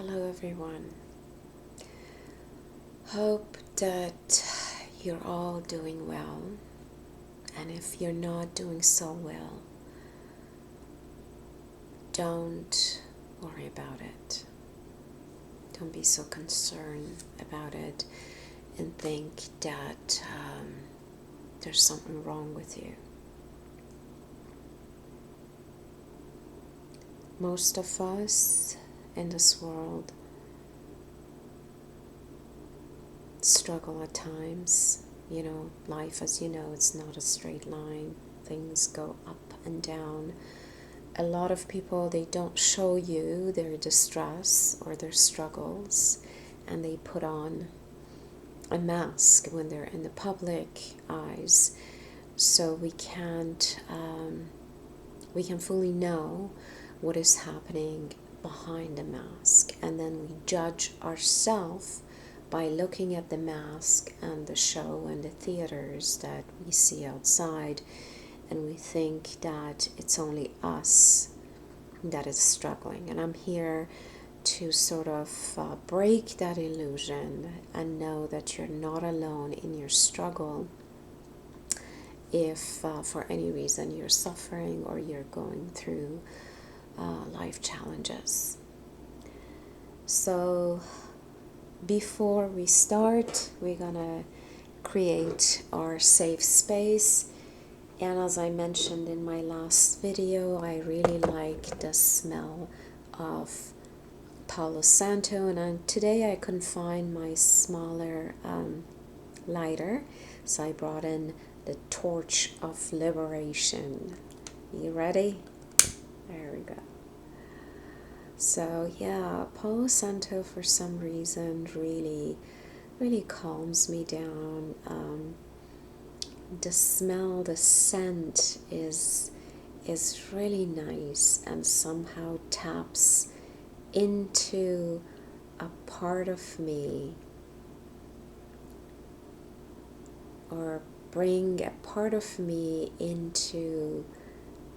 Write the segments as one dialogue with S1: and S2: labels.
S1: Hello everyone. Hope that you're all doing well, and if you're not doing so well, don't worry about it. Don't be so concerned about it and think that there's something wrong with you. Most of us in this world struggle at times. You know, life, as you know, it's not a straight line. Things go up and down. A lot of people, they don't show you their distress or their struggles, and they put on a mask when they're in the public eyes, so we can fully know what is happening behind the mask, and then we judge ourselves by looking at the mask and the show and the theaters that we see outside, and we think that it's only us that is struggling. And I'm here to sort of break that illusion and know that you're not alone in your struggle if for any reason you're suffering or you're going through life challenges. So before we start, we're gonna create our safe space. And as I mentioned in my last video, I really like the smell of Palo Santo, and today I couldn't find my smaller lighter, so I brought in the torch of liberation. You ready? There we go. So yeah, Palo Santo for some reason really calms me down. The smell, the scent is really nice and somehow taps into a part of me, or bring a part of me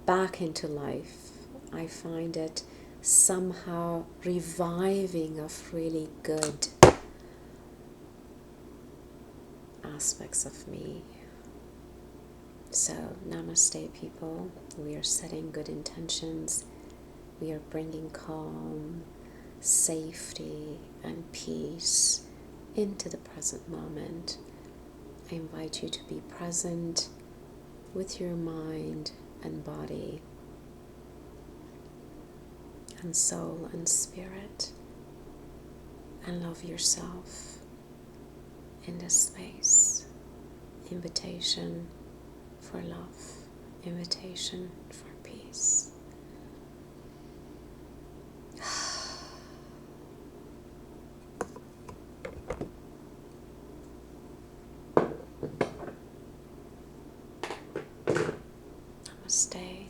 S1: back into life. I find it somehow reviving of really good aspects of me. So namaste, people. We are setting good intentions. We are bringing calm, safety, and peace into the present moment. I invite you to be present with your mind and body and soul and spirit, and love yourself in this space. Invitation for love, invitation for peace. Namaste.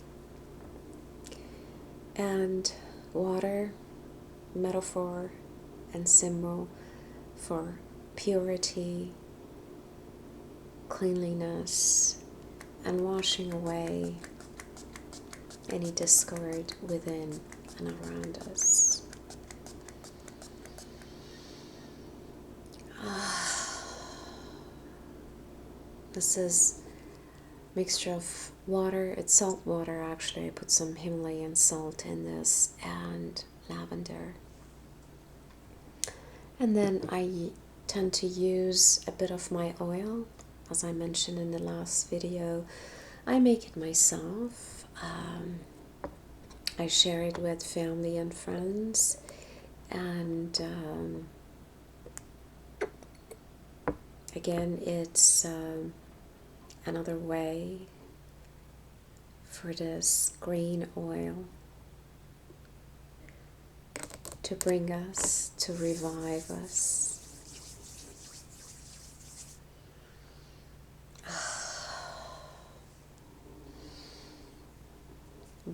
S1: And water, metaphor and symbol for purity, cleanliness, and washing away any discord within and around us. This is a mixture of water. It's salt water, actually. I put some Himalayan salt in this and lavender. And then I tend to use a bit of my oil. As I mentioned in the last video, I make it myself. I share it with family and friends, and again, it's another way for this green oil to bring us, to revive us.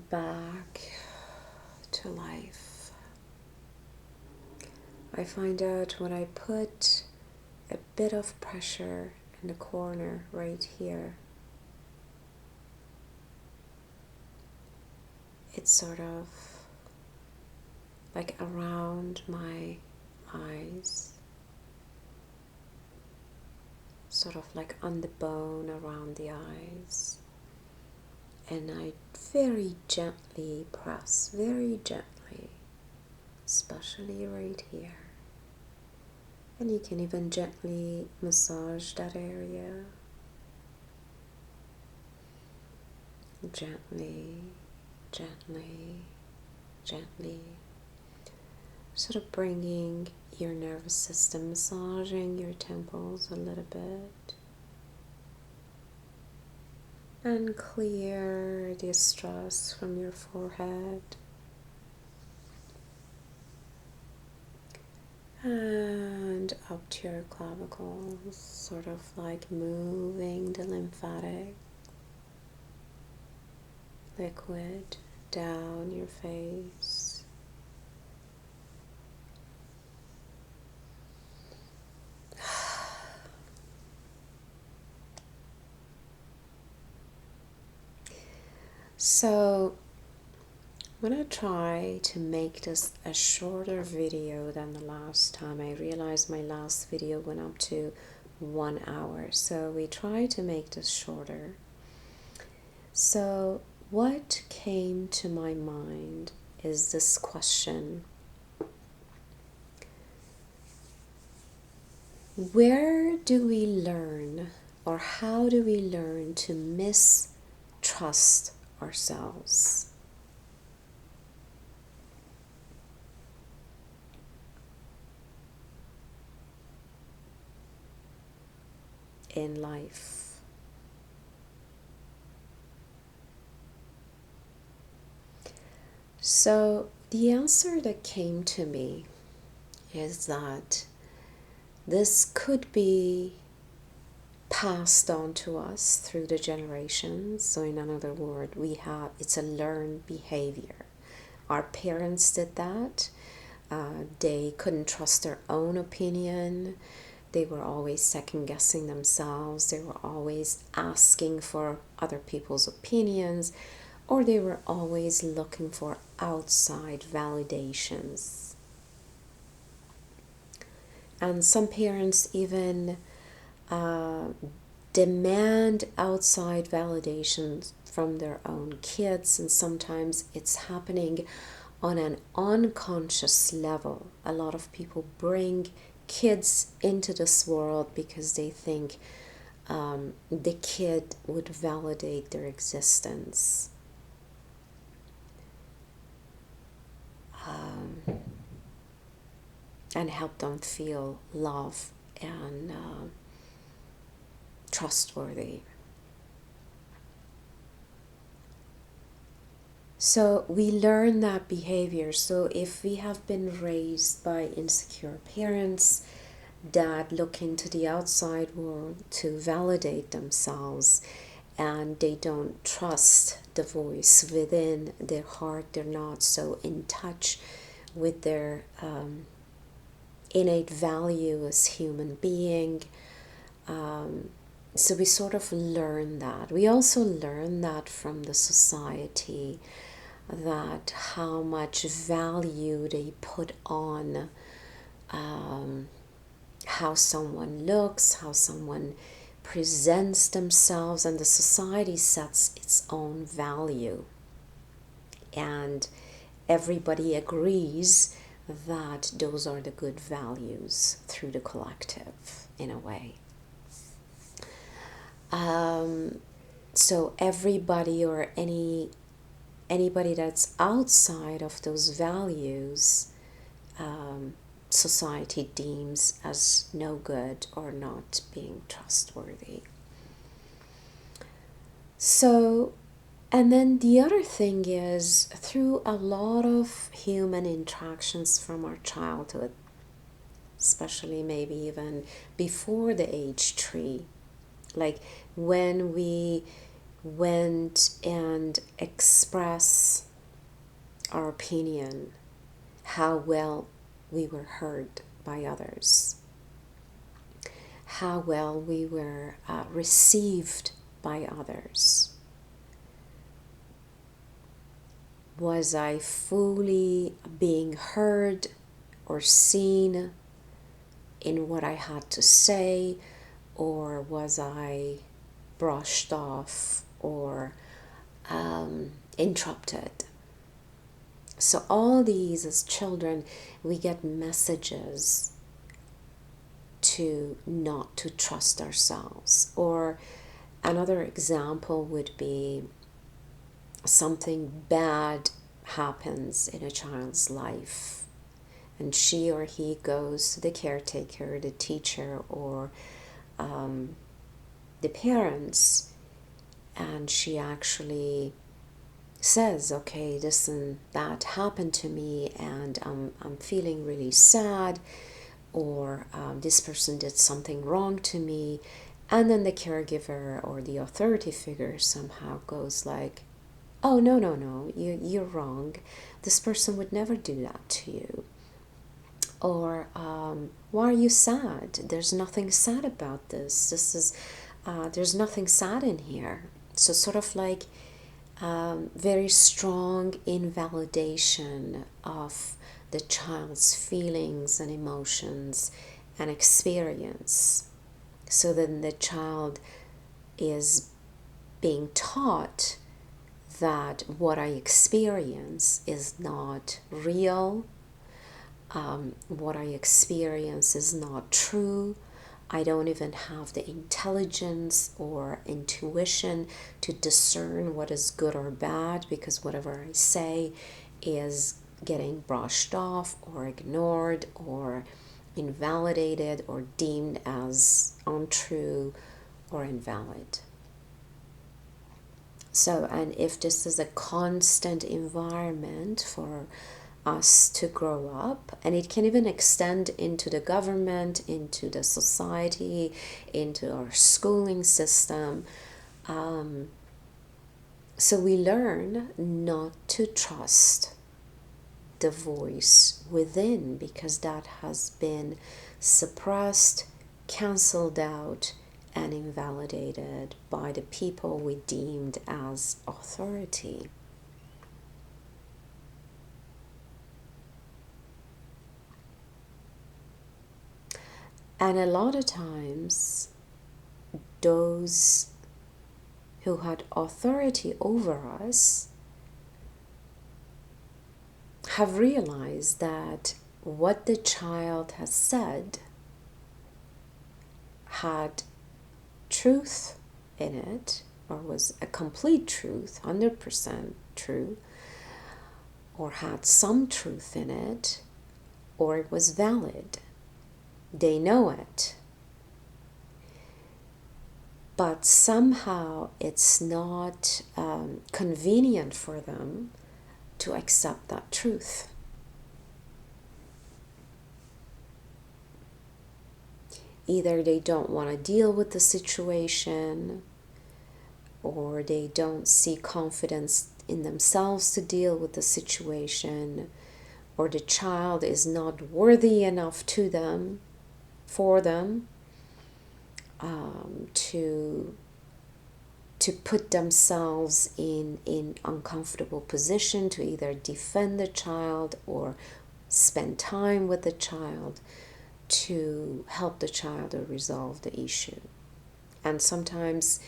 S1: Back to life. I find out when I put a bit of pressure in the corner right here, it sort of like around my eyes, sort of like on the bone around the eyes. And I very gently press, very gently, especially right here. And you can even gently massage that area. Gently, gently, gently. Sort of bringing your nervous system, massaging your temples a little bit. And clear the stress from your forehead. And up to your clavicles, sort of like moving the lymphatic liquid down your face. So I'm going to try to make this a shorter video than the last time. I realized my last video went up to 1 hour, so we try to make this shorter. So what came to my mind is this question: where do we learn, or how do we learn to mistrust ourselves in life? So the answer that came to me is that this could be passed on to us through the generations. So in another word, it's a learned behavior. Our parents did that. They couldn't trust their own opinion. They were always second guessing themselves. They were always asking for other people's opinions, or they were always looking for outside validations. And some parents even demand outside validations from their own kids, and sometimes it's happening on an unconscious level. A lot of people bring kids into this world because they think the kid would validate their existence. And help them feel love and trustworthy. So we learn that behavior. So if we have been raised by insecure parents that look into the outside world to validate themselves, and they don't trust the voice within their heart, they're not so in touch with their innate value as human being. So we sort of learn that. We also learn that from the society, that how much value they put on how someone looks, how someone presents themselves, and the society sets its own value. And everybody agrees that those are the good values through the collective, in a way. So everybody, or anybody that's outside of those values, society deems as no good or not being trustworthy. So, and then the other thing is, through a lot of human interactions from our childhood, especially maybe even before the age 3, like when we went and express our opinion, how well we were heard by others, how well we were received by others. Was I fully being heard or seen in what I had to say, or was I brushed off or interrupted? So all these, as children, we get messages to not to trust ourselves. Or another example would be something bad happens in a child's life, and she or he goes to the caretaker, the teacher, or the parents, and she actually says, okay, this and that happened to me, and I'm feeling really sad, or this person did something wrong to me. And then the caregiver or the authority figure somehow goes like, oh, no, you're wrong. This person would never do that to you. Or why are you sad? There's nothing sad about this. There's nothing sad in here. So sort of like very strong invalidation of the child's feelings and emotions and experience. So then the child is being taught that what I experience is not real, what I experience is not true. I don't even have the intelligence or intuition to discern what is good or bad, because whatever I say is getting brushed off or ignored or invalidated or deemed as untrue or invalid. So, and if this is a constant environment for us to grow up, and it can even extend into the government, into the society, into our schooling system, so we learn not to trust the voice within, because that has been suppressed, cancelled out, and invalidated by the people we deemed as authority. And a lot of times, those who had authority over us have realized that what the child has said had truth in it, or was a complete truth, 100% true, or had some truth in it, or it was valid. They know it. But somehow it's not convenient for them to accept that truth. Either they don't want to deal with the situation, or they don't see confidence in themselves to deal with the situation, or the child is not worthy enough to them, for them, to put themselves in uncomfortable position to either defend the child or spend time with the child to help the child or resolve the issue. And sometimes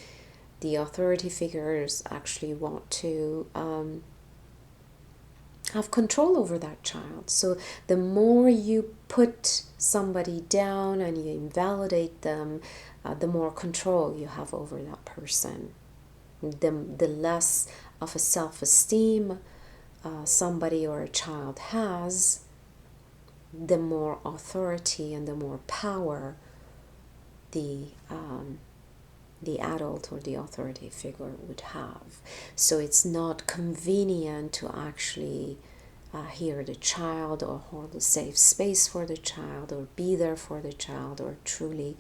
S1: the authority figures actually want to have control over that child. So the more you put somebody down and you invalidate them, the more control you have over that person. The less of a self-esteem somebody or a child has, the more authority and the more power the adult or the authority figure would have. So it's not convenient to actually hear the child, or hold a safe space for the child, or be there for the child, or truly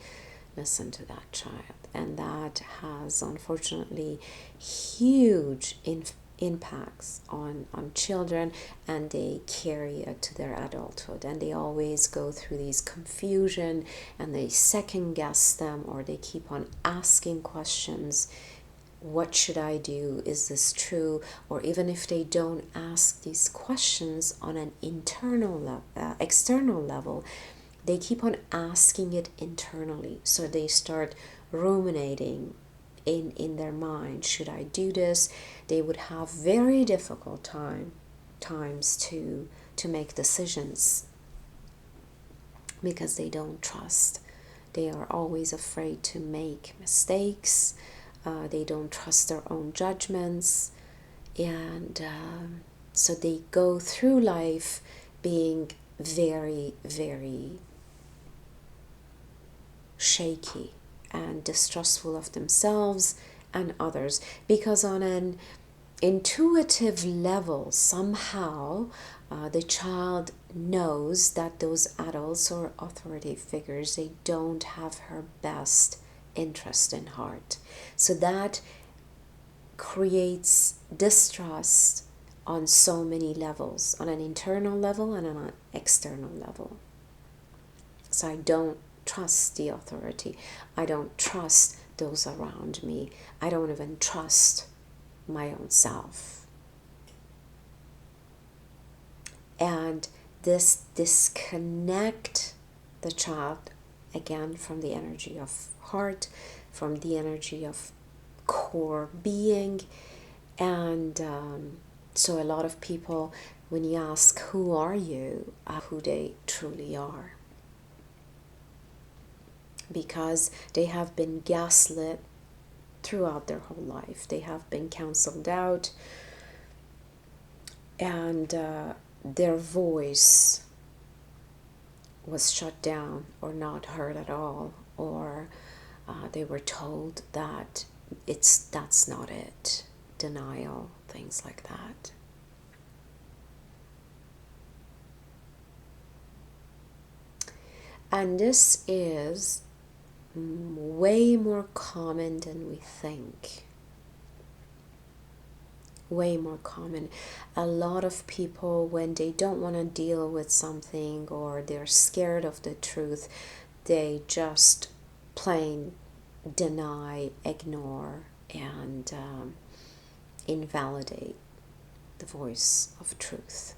S1: listen to that child. And that has unfortunately huge impacts on children, and they carry it to their adulthood, and they always go through these confusion, and they second guess them, or they keep on asking questions what should I do? Is this true? Or even if they don't ask these questions on an external level, they keep on asking it internally. So they start ruminating in their mind. Should I do this? They would have very difficult times to make decisions because they don't trust. They are always afraid to make mistakes. They don't trust their own judgments. And so they go through life being very, very shaky and distrustful of themselves and others, because on an intuitive level, somehow the child knows that those adults or authority figures, they don't have her best interest in heart. So that creates distrust on so many levels, on an internal level and on an external level. So I don't trust the authority. I don't trust those around me. I don't even trust my own self. And this disconnect the child again from the energy of heart, from the energy of core being. And so a lot of people, when you ask who are you, who they truly are, because they have been gaslit throughout their whole life. They have been counseled out, and their voice was shut down or not heard at all, or they were told that that's not it. Denial, things like that. And this is way more common than we think. Way more common. A lot of people, when they don't want to deal with something or they're scared of the truth, they just plain deny, ignore, and invalidate the voice of truth.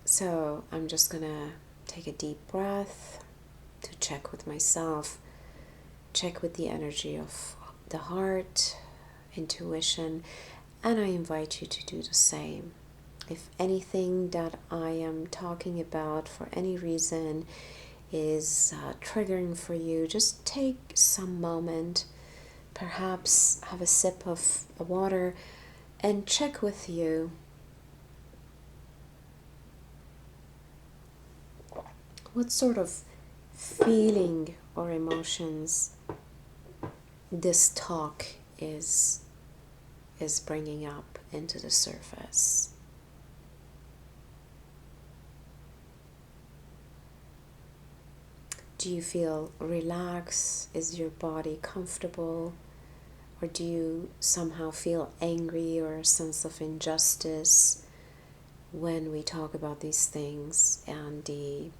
S1: So I'm just gonna take a deep breath to check with myself, check with the energy of the heart, intuition, and I invite you to do the same. If anything that I am talking about for any reason is triggering for you, just take some moment, perhaps have a sip of water, and check with you. What sort of feeling or emotions this talk is bringing up into the surface? Do you feel relaxed? Is your body comfortable? Or do you somehow feel angry or a sense of injustice when we talk about these things and the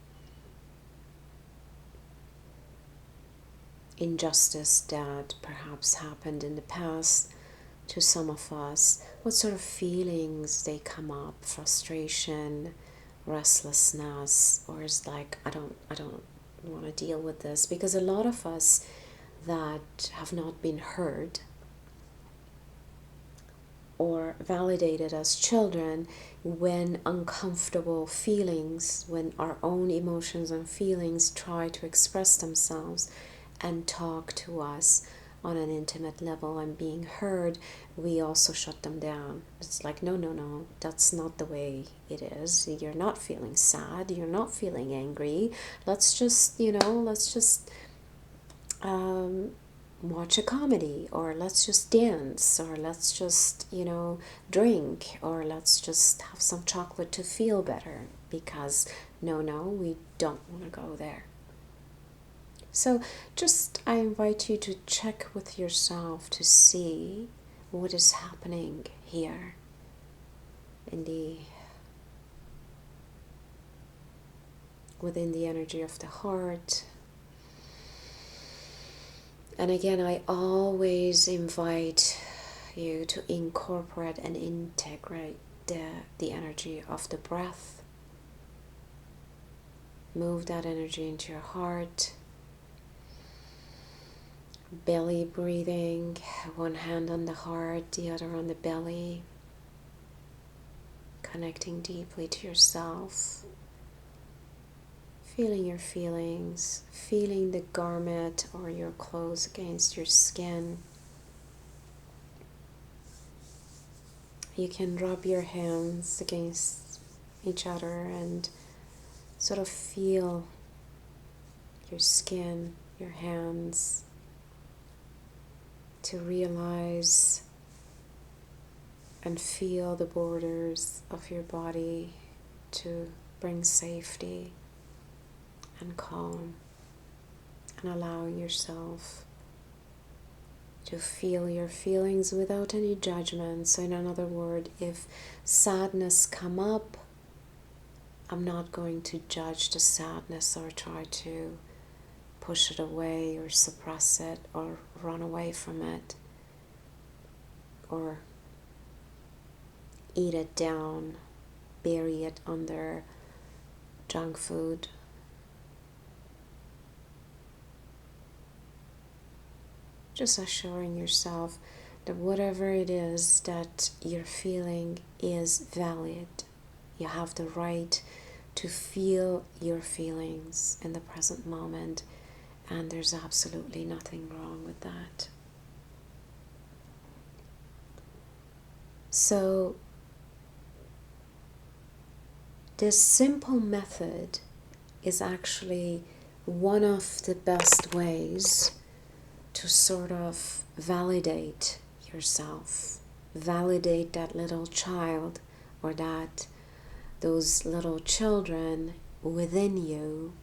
S1: injustice that perhaps happened in the past to some of us? What sort of feelings they come up? Frustration, restlessness, or is like I don't want to deal with this? Because a lot of us that have not been heard or validated as children, when uncomfortable feelings, when our own emotions and feelings try to express themselves and talk to us on an intimate level and being heard, we also shut them down. It's like, no, that's not the way it is. You're not feeling sad, you're not feeling angry. Let's just watch a comedy, or let's just dance, or let's just drink, or let's just have some chocolate to feel better, because no, we don't want to go there. So just I invite you to check with yourself to see what is happening here in the within the energy of the heart. And again, I always invite you to incorporate and integrate the energy of the breath. Move that energy into your heart. Belly breathing, one hand on the heart, the other on the belly. Connecting deeply to yourself. Feeling your feelings, feeling the garment or your clothes against your skin. You can rub your hands against each other and sort of feel your skin, your hands, to realize and feel the borders of your body, to bring safety and calm, and allowing yourself to feel your feelings without any judgment. So in another word, if sadness come up, I'm not going to judge the sadness or try to push it away or suppress it or run away from it or eat it down, bury it under junk food. Just assuring yourself that whatever it is that you're feeling is valid. You have the right to feel your feelings in the present moment, and there's absolutely nothing wrong with that. So, this simple method is actually one of the best ways to sort of validate yourself, validate that little child or those little children within you,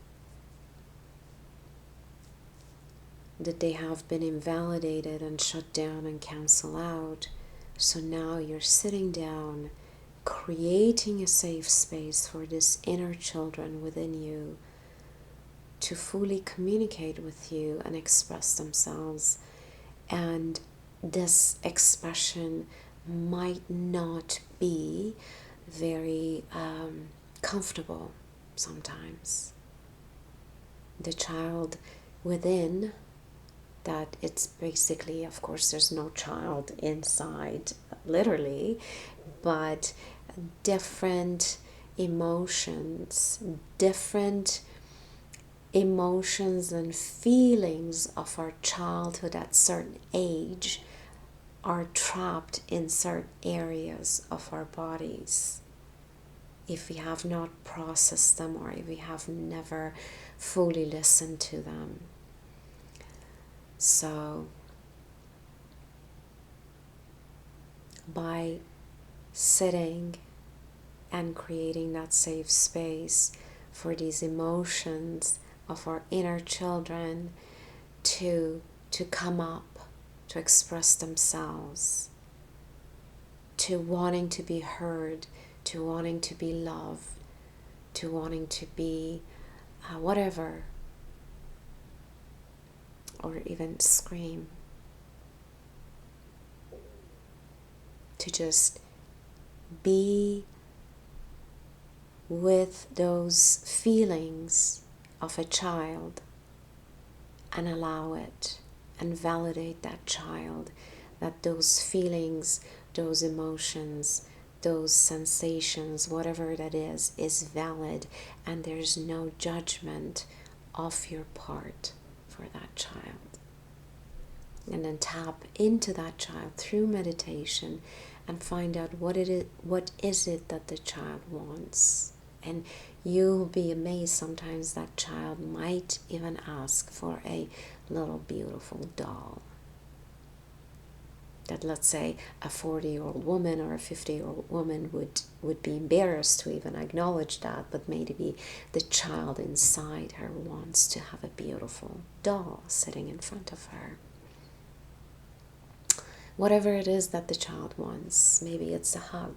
S1: that they have been invalidated and shut down and cancelled out. So now you're sitting down, creating a safe space for this inner children within you to fully communicate with you and express themselves. And this expression might not be very comfortable sometimes. The child within, that it's basically, of course, there's no child inside, literally, but different emotions and feelings of our childhood at certain age are trapped in certain areas of our bodies if we have not processed them or if we have never fully listened to them. So by sitting and creating that safe space for these emotions of our inner children to come up, to express themselves, to wanting to be heard, to wanting to be loved, to wanting to be whatever, or even scream, to just be with those feelings of a child and allow it and validate that child, that those feelings, those emotions, those sensations, whatever that is valid, and there's no judgment of your part for that child. And then tap into that child through meditation and find out what is it that the child wants. And you'll be amazed, sometimes that child might even ask for a little beautiful doll that, let's say, a 40-year-old woman or a 50-year-old woman would be embarrassed to even acknowledge that, but maybe the child inside her wants to have a beautiful doll sitting in front of her. Whatever it is that the child wants, maybe it's a hug,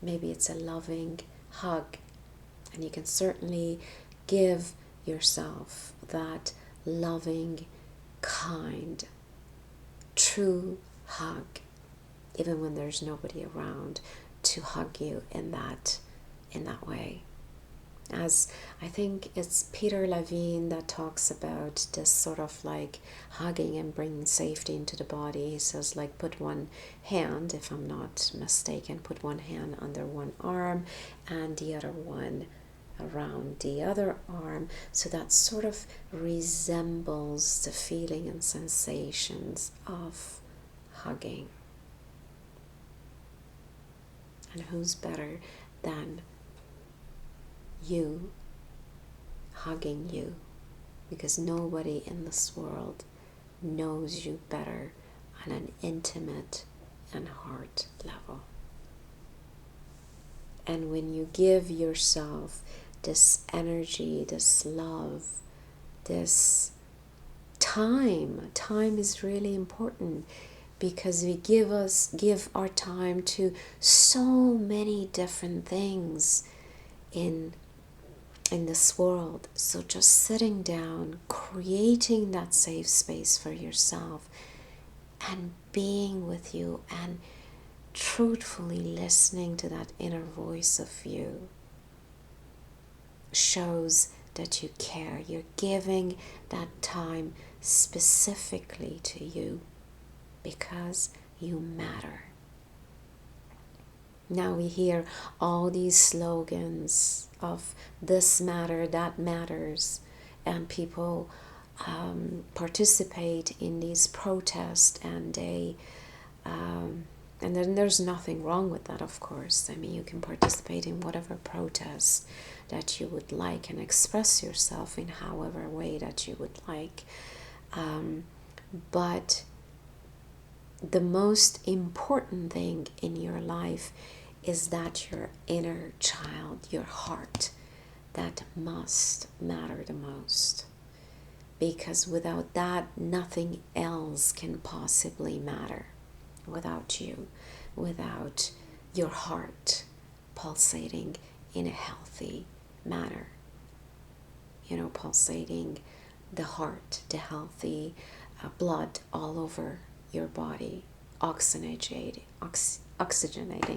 S1: maybe it's a loving hug, And you can certainly give yourself that loving, kind, true hug, even when there's nobody around to hug you in that way. As I think it's Peter Levine that talks about this sort of like hugging and bringing safety into the body. He says, like, put one hand, if I'm not mistaken, put one hand under one arm and the other one around the other arm, so that sort of resembles the feeling and sensations of hugging. And who's better than you hugging you? Because nobody in this world knows you better on an intimate and heart level. And when you give yourself this energy, this love, this time is really important, because we give our time to so many different things in this world. So just sitting down, creating that safe space for yourself and being with you and truthfully listening to that inner voice of you shows that you care. You're giving that time specifically to you because you matter. Now we hear all these slogans of this matter, that matters, and people participate in these protests, and they and then there's nothing wrong with that, of course. I mean, you can participate in whatever protest that you would like and express yourself in however way that you would like. But the most important thing in your life is that your inner child, your heart, that must matter the most. Because without that, nothing else can possibly matter. Without you, without your heart pulsating in a healthy manner. You know, pulsating the heart, the healthy blood all over your body, oxygenating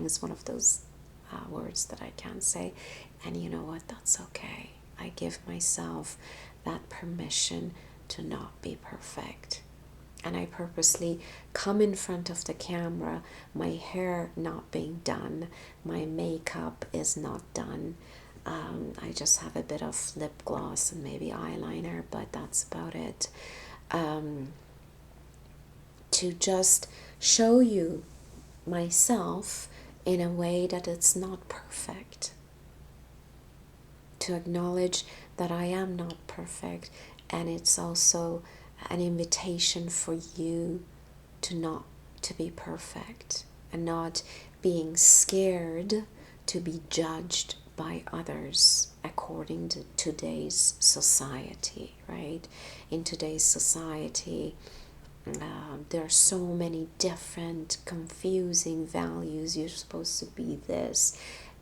S1: is one of those words that I can't say. And you know what? That's okay. I give myself that permission to not be perfect. And I purposely come in front of the camera, my hair not being done, my makeup is not done. I just have a bit of lip gloss and maybe eyeliner, but that's about it. To just show you myself in a way that it's not perfect. To acknowledge that I am not perfect, and it's also an invitation for you to be perfect, and not being scared to be judged by others according to today's society, right? In today's society, there are so many different confusing values. You're supposed to be this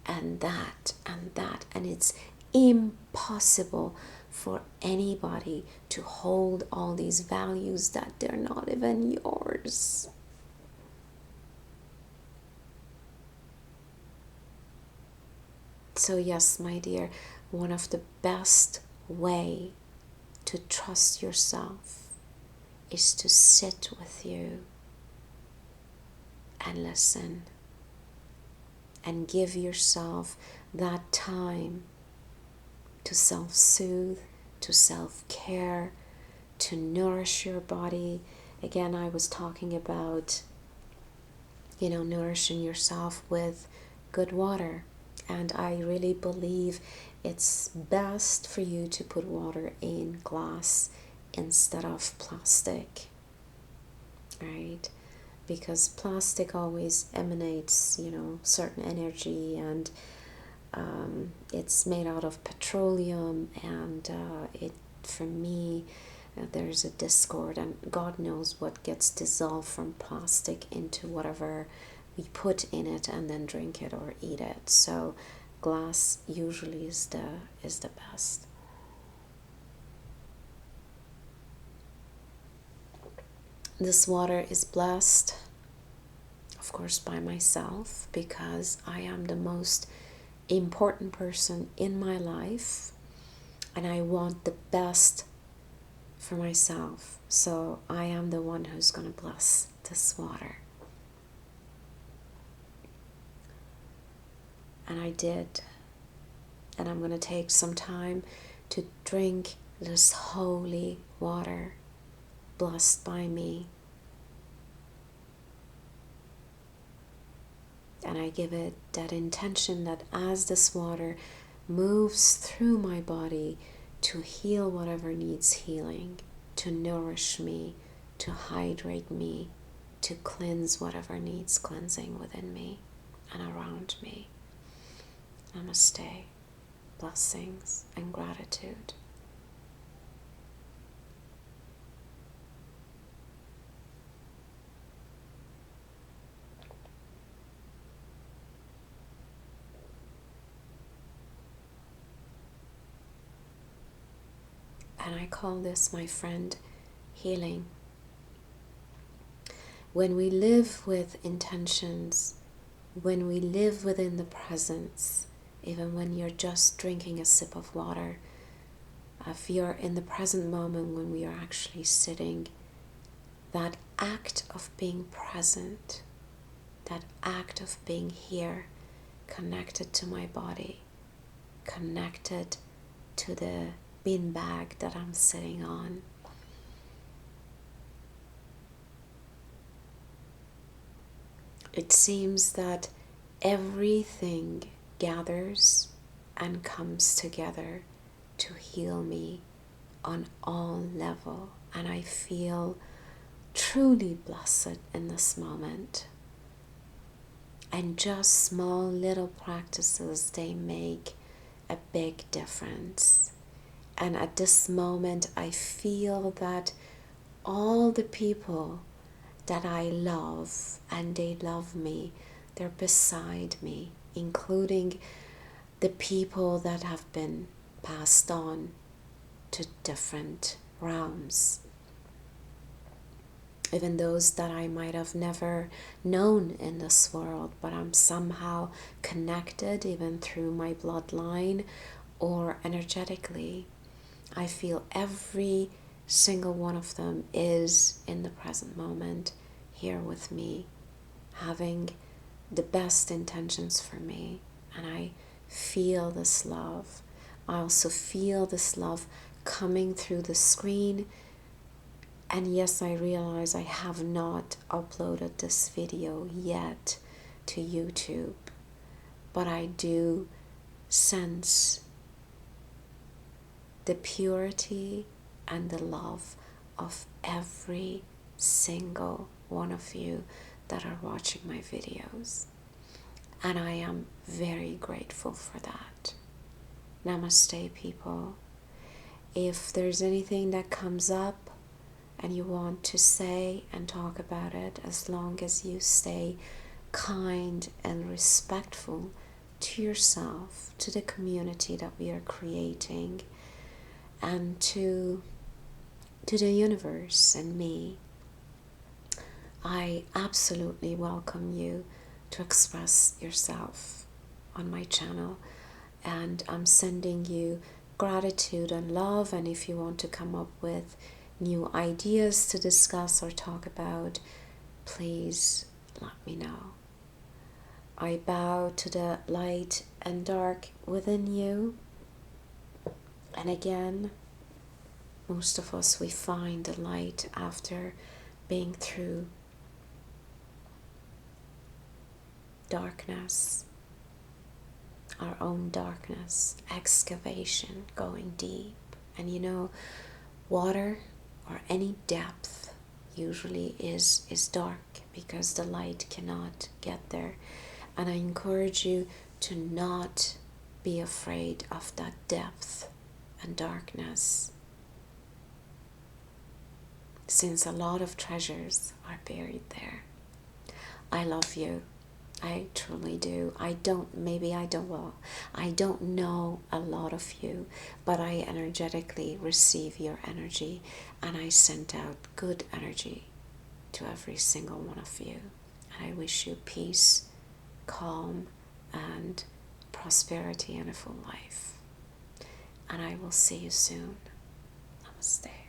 S1: and that and that, and it's impossible for anybody to hold all these values that they're not even yours. So yes, my dear, one of the best way to trust yourself is to sit with you and listen and give yourself that time to self-soothe, to self-care, to nourish your body. Again, I was talking about, nourishing yourself with good water. And I really believe it's best for you to put water in glass instead of plastic, right? Because plastic always emanates, certain energy, and it's made out of petroleum, and for me, there's a discord, and God knows what gets dissolved from plastic into whatever we put in it and then drink it or eat it. So glass usually is the best. This water is blessed, of course, by myself, because I am the most important person in my life and I want the best for myself. So I am the one who's going to bless this water. And I did. And I'm going to take some time to drink this holy water blessed by me. And I give it that intention that as this water moves through my body to heal whatever needs healing, to nourish me, to hydrate me, to cleanse whatever needs cleansing within me and around me. Namaste, blessings and gratitude. And I call this, my friend, healing. When we live with intentions, when we live within the presence, even when you're just drinking a sip of water, if you're in the present moment when we are actually sitting, that act of being present, that act of being here, connected to my body, connected to the beanbag that I'm sitting on. It seems that everything gathers and comes together to heal me on all level, and I feel truly blessed in this moment. And just small little practices, they make a big difference. And at this moment, I feel that all the people that I love and they love me, they're beside me, including the people that have been passed on to different realms. Even those that I might have never known in this world, but I'm somehow connected even through my bloodline or energetically. I feel every single one of them is in the present moment here with me, having the best intentions for me. And I feel this love. I also feel this love coming through the screen. And yes, I realize I have not uploaded this video yet to YouTube, but I do sense the purity and the love of every single one of you that are watching my videos. And I am very grateful for that. Namaste, people. If there's anything that comes up and you want to say and talk about it, as long as you stay kind and respectful to yourself, to the community that we are creating, and to the universe and me, I absolutely welcome you to express yourself on my channel. And I'm sending you gratitude and love. And if you want to come up with new ideas to discuss or talk about, please let me know. I bow to the light and dark within you. And again, most of us, we find the light after being through darkness, our own darkness, excavation, going deep. And you know, water or any depth usually is dark because the light cannot get there. And I encourage you to not be afraid of that depth and darkness, since a lot of treasures are buried there. I love you. I truly do. I don't know a lot of you, but I energetically receive your energy, and I sent out good energy to every single one of you. And I wish you peace, calm, and prosperity and a full life. And I will see you soon. Namaste.